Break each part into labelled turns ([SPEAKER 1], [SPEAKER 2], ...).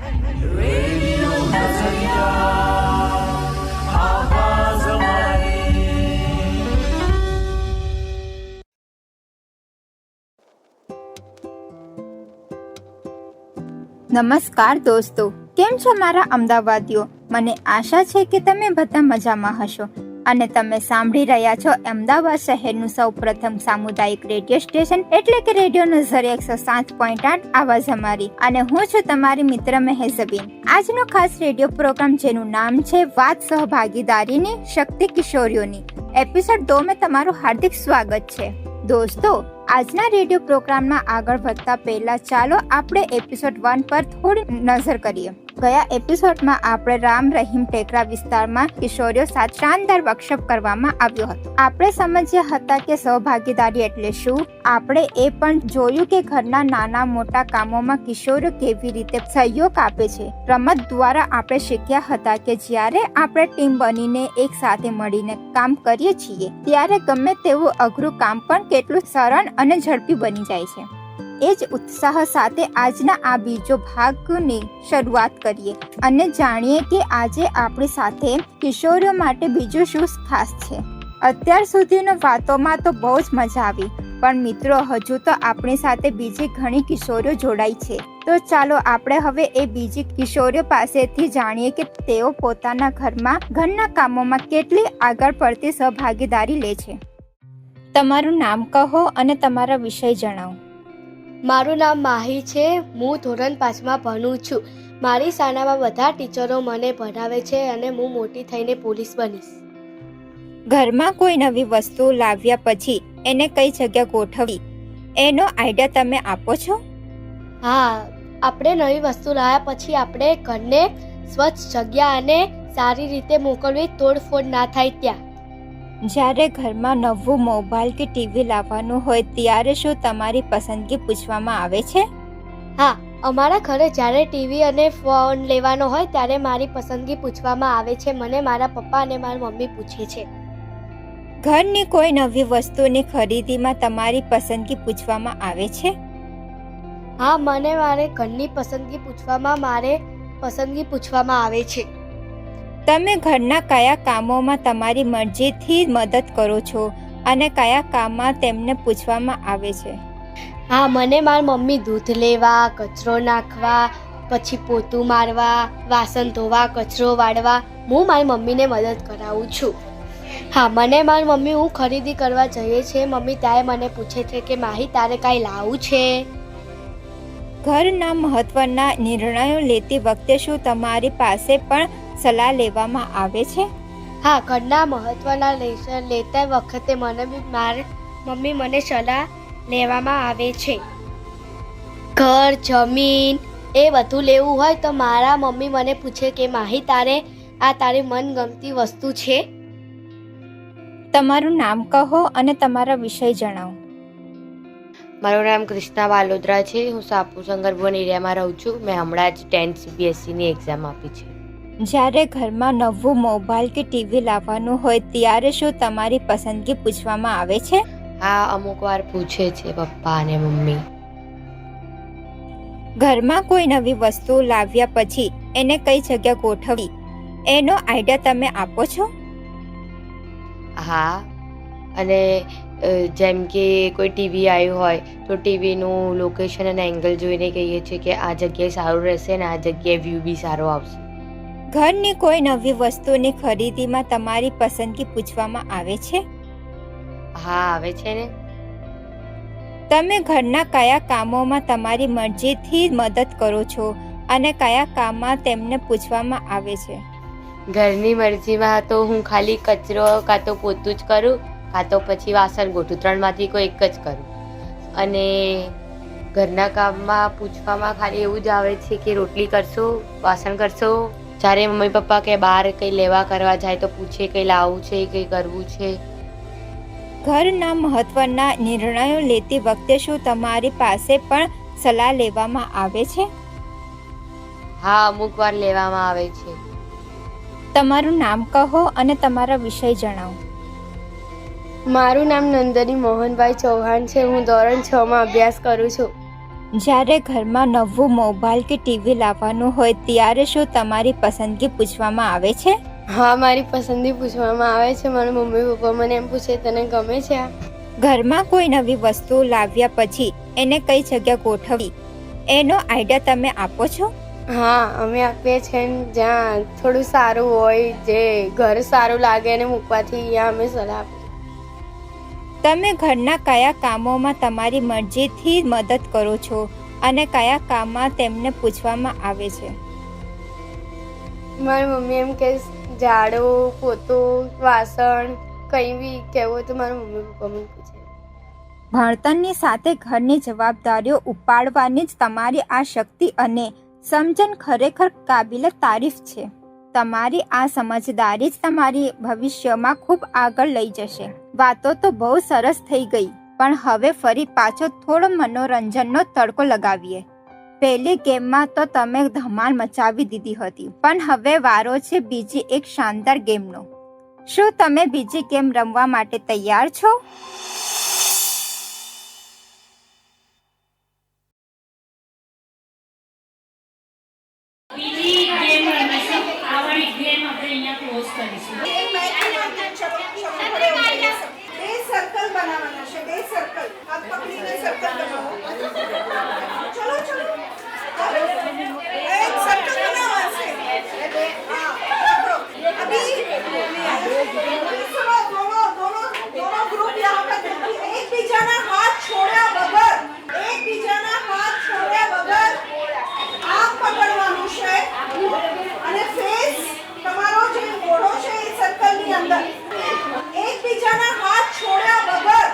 [SPEAKER 1] Radio Nazarita, आवाज़ हमारी।
[SPEAKER 2] નમસ્કાર દોસ્તો, કેમ છો મારા અમદાવાદીઓ? મને આશા છે કે તમે બધા મજામાં હશો અને તમે સાંભળી રહ્યા છો અમદાવાદ શહેરનું સૌપ્રથમ સામુદાયિક રેડિયો સ્ટેશન એટલે કે રેડિયો નઝર 107.8 આવાજ અમારી, અને હું છું તમારી મિત્ર મહેઝબીન. આજનો ખાસ રેડિયો પ્રોગ્રામ જેનું નામ છે વાત સહભાગીદારીની શક્તિ કિશોરીઓની, એપિસોડ 2 માં તમારું હાર્દિક સ્વાગત છે. દોસ્તો, આજના રેડિયો પ્રોગ્રામમાં આગળ વધતા પહેલા ચાલો આપણે એપિસોડ 1 પર થોડી નજર કરીએ. ગયા એપિસોડમાં આપણે રામ રહીમ ટેકરા વિસ્તારમાં કિશોરીઓ સાથે શાનદાર વર્કશોપ કરવામાં આવ્યો હતો. આપણે સમજ્યા હતા કે સહભાગીદારી એટલે શું. આપણે એ પણ જોયું કે ઘરના નાના મોટા કામોમાં કિશોરીઓ કેવી રીતે સહયોગ આપે છે. રમત દ્વારા આપણે શીખ્યા હતા કે જ્યારે આપણે ટીમ બનીને એક સાથે મળીને કામ કરીએ છીએ ત્યારે ગમે તેવું અઘરું કામ પણ કેટલું સરળ અને ઝડપી બની જાય છે. એ જ ઉત્સાહ સાથે આજના આ બીજો ભાગની શરૂઆત કરીએ અને જાણીએ કે આજે આપણી સાથે કિશોરીઓ માટે બીજું શું ખાસ છે. અત્યાર સુધીનો વાતોમાં તો બહુ જ મજા આવી, પણ મિત્રો હજુ તો આપણી સાથે બીજી ઘણી કિશોરીઓ જોડાઈ છે. તો ચાલો આપણે હવે એ બીજી કિશોરીઓ પાસેથી જાણીએ કે તેઓ પોતાના ઘરના કામોમાં કેટલી આગળ પડતી સહભાગીદારી લે છે. તમારું નામ કહો અને તમારા વિષય જણાવો.
[SPEAKER 3] મારું નામ માહી છે. હું ધોરણ 5માં ભણું છું. મારી શાળામાં બધા ટીચરો મને ભણાવે છે અને હું મોટી થઈને પોલીસ બનીશ.
[SPEAKER 2] ઘરમાં કોઈ નવી વસ્તુ લાવ્યા પછી એને કઈ જગ્યા ગોઠવવી એનો આઈડિયા તમે આપો છો?
[SPEAKER 3] હા, આપણે નવી વસ્તુ લાવ્યા પછી આપણે ઘરને સ્વચ્છ જગ્યા અને સારી રીતે મોકલવી, તોડફોડ ના થાય ત્યાં.
[SPEAKER 2] જ્યારે ઘરમાં નવું મોબાઈલ કે ટીવી લાવવાનું હોય ત્યારે શું તમારી પસંદગી પૂછવામાં આવે છે?
[SPEAKER 3] હા, અમારા ઘરે જ્યારે ટીવી અને ફોન લેવાનો હોય ત્યારે મારી પસંદગી પૂછવામાં આવે છે. મને મારા પપ્પા અને મારી મમ્મી પૂછે છે.
[SPEAKER 2] ઘરની કોઈ નવી વસ્તુની ખરીદીમાં તમારી પસંદગી પૂછવામાં આવે છે?
[SPEAKER 3] હા, મને મારે ઘરની પસંદગી પૂછવામાં આવે છે.
[SPEAKER 2] તમે ઘરના કયા કામોમાં તમારી મરજીથી મદદ કરો છો અને કયા કામમાં તેમને પૂછવામાં આવે છે?
[SPEAKER 3] હા, મને મારી મમ્મી દૂધ લેવા, કચરો નાખવા, પછી પોતું મારવા, વાસણ ધોવા, કચરો વાળવા, હું મારી મમ્મીને મદદ કરાવું છું. હા, મને મારી મમ્મી હું ખરીદી કરવા જઈએ છીએ મમ્મી ત્યારે મને પૂછે છે કે માહી તારે કાંઈ લાવવું છે?
[SPEAKER 2] ઘરના મહત્વના નિર્ણયો લેતી વખતે શું તમારી પાસે પણ સલાહ લેવામાં આવે છે?
[SPEAKER 3] હા, ઘરના મહત્વના લેતા વખતે મારી મમ્મી મને સલાહ લેવામાં આવે છે. ઘર, જમીન એ બધું લેવું હોય તો મારા મમ્મી મને પૂછે કે માહી તારે આ તારી મનગમતી વસ્તુ છે?
[SPEAKER 2] તમારું નામ કહો અને તમારા વિષય જણાવો.
[SPEAKER 4] મારું નામ કૃષ્ણા વાલોદરા છે. હું સાપુ સંગરભવન એરિયામાં રહું છું. મેં હમણાં જ 10th CBSEની એક્ઝામ આપી છે.
[SPEAKER 2] જ્યારે ઘરમાં નવું મોબાઈલ કે ટીવી લાવવાનું હોય ત્યારે શું તમારી પસંદગી પૂછવામાં આવે છે?
[SPEAKER 4] હા, અમુક વાર પૂછે છે પપ્પા અને મમ્મી.
[SPEAKER 2] ઘરમાં કોઈ નવી વસ્તુ લાવ્યા પછી એને કઈ જગ્યા ગોઠવવી એનો આઈડિયા તમે આપો છો?
[SPEAKER 4] હા, અને જેમ કે કોઈ ટીવી આવ્યું હોય તો ટીવીનું લોકેશન અને એંગલ જોઈને કહીએ છીએ કે આ જગ્યાએ સારું રહેશે અને આ જગ્યાએ વ્યૂ બી સારો આવશે.
[SPEAKER 2] ઘરની કોઈ નવી વસ્તુની ખરીદીમાં તમારી પસંદગી પૂછવામાં આવે છે?
[SPEAKER 4] હા, આવે છે ને.
[SPEAKER 2] તમે ઘરના કયા કામોમાં તમારી મરજીથી મદદ કરો છો અને કયા કામમાં તેમને પૂછવામાં આવે છે?
[SPEAKER 4] ઘરની મરજીમાં તો હું ખાલી કચરો કાં તો પોતું જ કરું કાં તો પછી વાસણ ગોઠું, 3માંથી કોઈ એક જ કરું. અને ઘરના કામમાં પૂછવામાં ખાલી એવું જ આવે છે કે રોટલી કરશો, વાસણ કરશો. જ્યારે મમ્મી પપ્પા કે બહાર કંઈ લેવા કરવા જાય તો પૂછે કંઈ લાવવું છે, કંઈ કરવું છે.
[SPEAKER 2] ઘરના મહત્વના નિર્ણયો લેતી વખતે શું તમારી પાસે પણ સલાહ લેવામાં આવે છે?
[SPEAKER 4] હા, અમુક વાર લેવામાં આવે છે.
[SPEAKER 2] તમારું નામ કહો અને તમારા વિષય જણાવો.
[SPEAKER 3] મારું નામ નંદની મોહનભાઈ ચૌહાણ છે. હું ધોરણ 6માં અભ્યાસ કરું છું.
[SPEAKER 2] જ્યારે ઘરમાં નવું મોબાઈલ કે ટીવી લાવવાનું હોય ત્યારે શું તમારી પસંદગી પૂછવામાં આવે છે?
[SPEAKER 3] હા, મારી પસંદગી પૂછવામાં આવે છે. મારા મમ્મી પપ્પા મને એમ પૂછે તને ગમે છે આ?
[SPEAKER 2] ઘરમાં કોઈ નવી વસ્તુ લાવ્યા પછી એને કઈ જગ્યા ગોઠવવી એનો આઈડિયા તમે આપો છો?
[SPEAKER 3] હા, અમે આપીએ છીએ જ્યાં થોડું સારું હોય, જે ઘર સારું લાગે અને મૂકવાથી ત્યાં અમે સલાહ આપીએ.
[SPEAKER 2] તમે ઘરના કયા કામોમાં તમારી મરજીથી મદદ કરો છો અને કયા કામમાં તેમને પૂછવામાં આવે છે?
[SPEAKER 3] મારી મમ્મી એમ કે ઝાડુ, પોતું, વાસણ કંઈ બી કહેવું હોય તો મારા મમ્મી પપ્પા મને પૂછે.
[SPEAKER 2] ભણતરની સાથે ઘરની જવાબદારીઓ ઉપાડવાની જ તમારી આ શક્તિ અને સમજણ ખરેખર કાબિલે તારીફ છે. તમારી આ સમજદારી જ તમારી ભવિષ્યમાં ખૂબ આગળ લઈ જશે. વાતો તો બહુ સરસ થઈ ગઈ, પણ હવે ફરી પાછો થોડો મનોરંજનનો તડકો લગાવીએ. પહેલી ગેમમાં તો તમે ધમાલ મચાવી દીધી હતી, પણ હવે વારો છે બીજી એક શાનદાર ગેમનો. શું તમે બીજી ગેમ રમવા માટે તૈયાર છો?
[SPEAKER 1] બીજી ગેમ રમીશું. આ વાળી ગેમ આપણે અહીંયા ક્લોઝ કરીશું.
[SPEAKER 5] બે સર્કલ બનાવવાના છે. બે સર્કલ હાથ પકડીને સર્કલ બનાવો. ચલો ચલો એક સર્કલ बनाना है. हाँ पकड़ो. अभी सुनो, दोनों ग्रुप यहाँ पे देखिए. एक बीजाना हाथ छोड़્યા વગર આમ પકડવાનું છે અને ફેસ તમારો જે મોઢો છે એ સર્કલની અંદર. એકબીજાના હાથ છોડ્યા વગર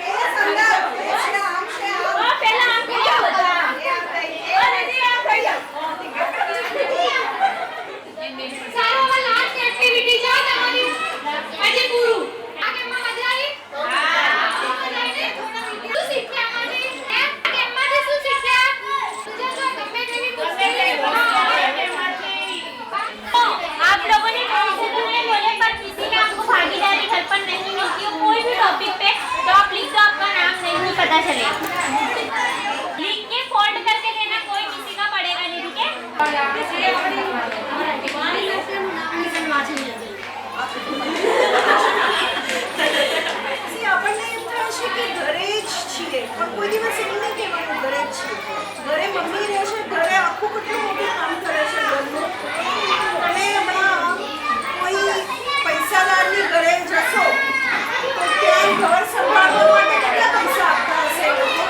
[SPEAKER 5] ફેસ અંદર. ફેસ ને આમ છે આમ. પહેલા આમ કરી જાઓ.
[SPEAKER 6] સારો લાસ્ટ એક્ટિવિટી છે તમારી. આજે પૂરું. આ કેમમાં મજા આવી? હા. શું શીખ્યા મને? કેમમાંથી શું શીખ્યા? જો ગમે તેવી મુશ્કેલી आप लोगों ने बोले पर किसी ने आपको भागीदारी घर पर नहीं मिलती हो कोई भी टॉपिक पे तो आप लिख दो, आपका नाम नहीं पता चलेगा. लिख के फोल्ड करके देना, कोई किसी का पड़ेगा नहीं, ठीक है?
[SPEAKER 5] આપણને એમ થાય છે કે ઘરે જ છીએ, પણ કોઈ દિવસ એવું નહીં કહેવાનું ઘરે જ છીએ. ઘરે મમ્મી રહે છે, ઘરે આખું કેટલું મોટું કામ કરે છે ઘરનું. તમે હમણાં કોઈ પૈસાદારની ઘરે જશો તો ત્યાં ઘર સંભાળવા માટે કેટલા પૈસા આપતા હશે એ લોકો?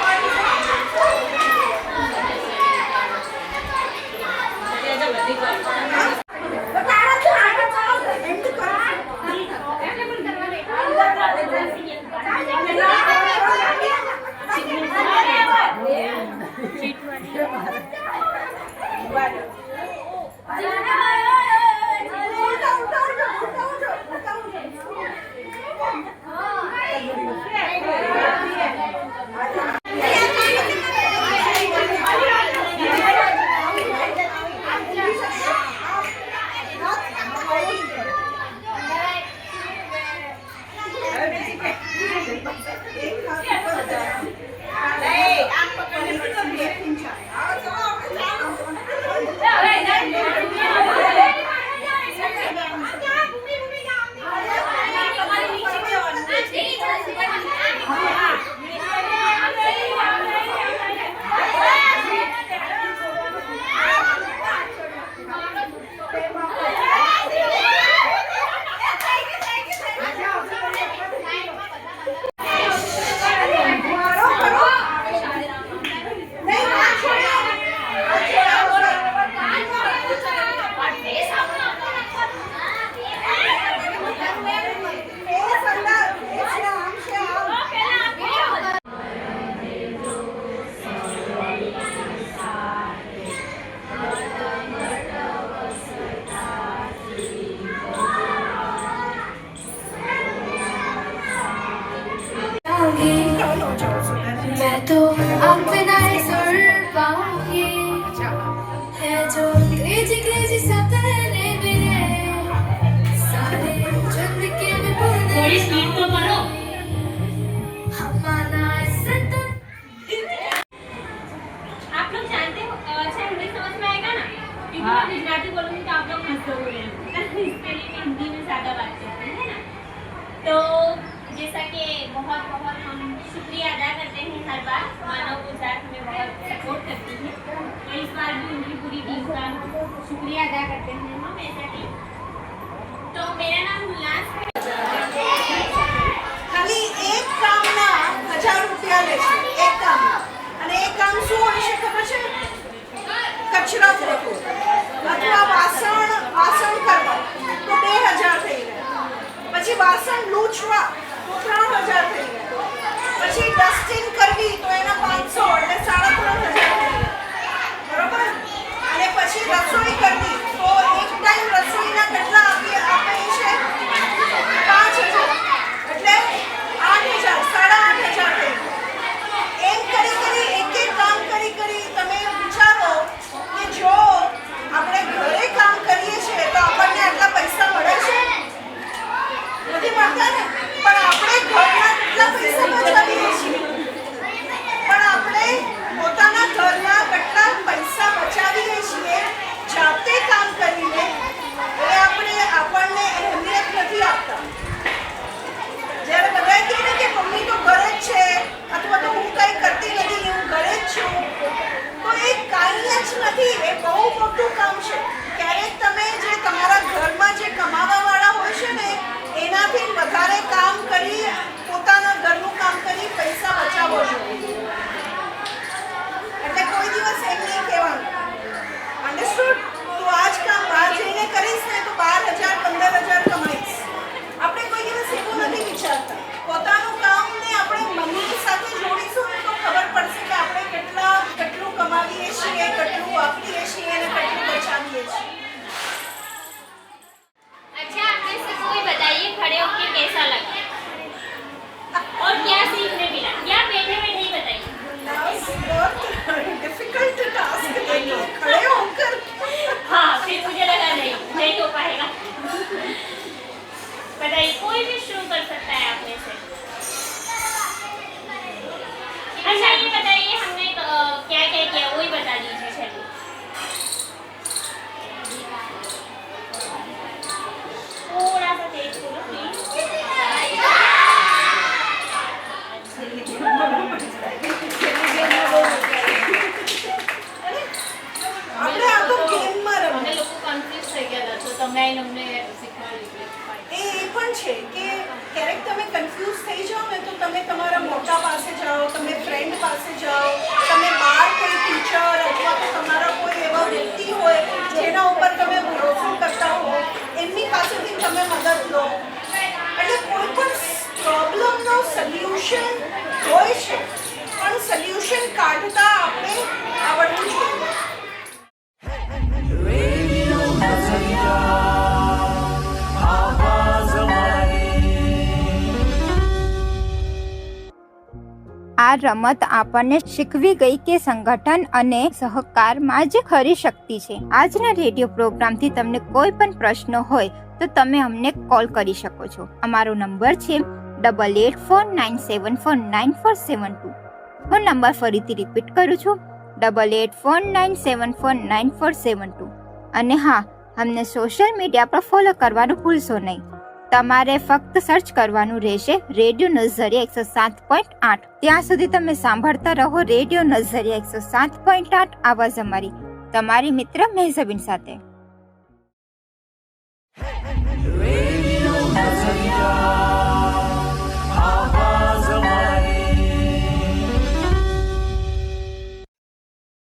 [SPEAKER 5] એક હાથ ઉપર. આમ પકડીને 2 ઇંચ આવે.
[SPEAKER 1] मैं गुजराती बोलूँगी तो आप लोग हंसोगे, इसके लिए मैं हिंदी में ज़्यादा बात करती हूँ, है ना। तो जैसा कि बहुत बहुत हम शुक्रिया अदा करते हैं हर बार, मानव गुजरात हमें बहुत सपोर्ट करती है, तो इस बार भी उनकी पूरी टीम का शुक्रिया अदा करते हैं हम ऐसा कि। तो मेरा नाम उल्लास है।
[SPEAKER 5] ખાલી એક કામના 1000 રૂપિયા લે છે, એક કામ. અને એ કામ શું હોય છે ખબર છે? કચરો ફેંકવો અથવા વાસણ કરવા તો 2000 થઈ ગયા. પછી વાસણ લૂછવા તો 3000 થઈ ગયા. પછી ડસ્ટિંગ કરવી તો એના 500 એટલે 3500 થઈ ગયા. બરોબર? અને પછી રસોઈ કરવી તો એક ટાઈમ રસોઈના કેટલા આપે છે? 5000 એટલે 8000, 8500 થઈ ગયા. એમ કરી એક એક કામ કરી તમે વિચારો કે જો આપણે ઘરે કામ કરીએ છીએ તો આપણને આટલા પૈસા મળે છે? નથી મળતા ને. પણ આપણે ઘરના કેટલા પૈસા બચાવીએ છીએ? પણ આપણે પોતાના ઘરના કેટલા પૈસા બચાવીએ છીએ જાતે કામ કરીને, એ આપણને અહેમિયત નથી આપતા. જ્યારે બધા કહે ને કે મમ્મી તો ઘરે જ છે અથવા તો હું કંઈ કરતી નથી, હું ઘરે જ છું, તો એ કાંઈ જ નથી. એ બહુ મોટું કામ છે. ક્યારેક તમે જે તમારા ઘરમાં જે કમાવાવાળા હોય છે ને એનાથી વધારે કામ કરી, પોતાના ઘરનું કામ કરી પૈસા બચાવો જોઈએ. એટલે કોઈ દિવસ એમ નહીં કહેવાનું. અન્ડરસ્ટુડ? તો આ જ કામ બહાર જઈને કરીશ ને તો 12000 15000 કમાઈશ. આપણે કોઈ દિવસ એવું નથી વિચારતા. પોતાનું કામને આપણે મમ્મીની સાથે જોડીશું તો ખબર પડશે કે આપણે કેટલું કમાવીએ છીએ, કેટલું વાપરીએ છીએ અને કેટલું બચાવીએ છીએ.
[SPEAKER 1] अच्छा, आप में से कोई बताइए खड़े होकर कैसा लगा और क्या सीखने मिला, या बैठे बैठे ही बताइए।
[SPEAKER 5] बहुत डिफिकल्ट टास्क है, खड़े होकर.
[SPEAKER 1] हाँ, फिर मुझे लगा नहीं हो पाएगा। बताइए, कोई भी शुरू कर सकता है आप में से। अच्छा, ये बताइए हमने क्या क्या किया वही बता दीजिए। चलिए, थोड़ा सा तेज बोलो प्लीज।
[SPEAKER 5] આપણે આ તો ગેમમાં
[SPEAKER 6] અમે
[SPEAKER 5] રમીએ.
[SPEAKER 6] લોકો કન્ફ્યુઝ થઈ ગયા હતા, તો તમે આવીને અમને શીખવાડી.
[SPEAKER 5] એ પણ છે કે ક્યારેક તમે કન્ફ્યુઝ થઈ જાઓ ને તો તમે તમારા મોટા પાસે જાઓ, તમે ફ્રેન્ડ પાસે જાઓ, તમે બહાર કોઈ ટીચર અથવા તો તમારા કોઈ એવા વ્યક્તિ હોય જેના ઉપર તમે ભરોસો કરતા હો, એમની પાસેથી તમે મદદ લો. એટલે કોઈ પણ પ્રોબ્લેમનો સોલ્યુશન હોય છે, પણ સોલ્યુશન કાઢતા આપણે આવડવું જોઈએ.
[SPEAKER 2] આ રમત આપણને શીખવી ગઈ કે સંગઠન અને સહકારમાં જ ખરી શક્તિ છે. આજના રેડિયો પ્રોગ્રામથી તમને કોઈ પણ પ્રશ્ન હોય તો તમે અમને કોલ કરી શકો છો. અમારો નંબર છે 8849749472. હું નંબર ફરીથી રિપીટ કરું છું, 8849749472. અને હા, અમને સોશિયલ મીડિયા પર ફોલો કરવાનું ભૂલશો નહીં. તમારે ફક્ત સર્ચ કરવાનું રહેશે રેડિયો નઝરિયા 107.8. ત્યાં સુધી તમે સાંભળતા રહો રેડિયો નઝરિયા 107.8 આવાજ અમારી, તમારી મિત્ર મહેઝબીન સાથે.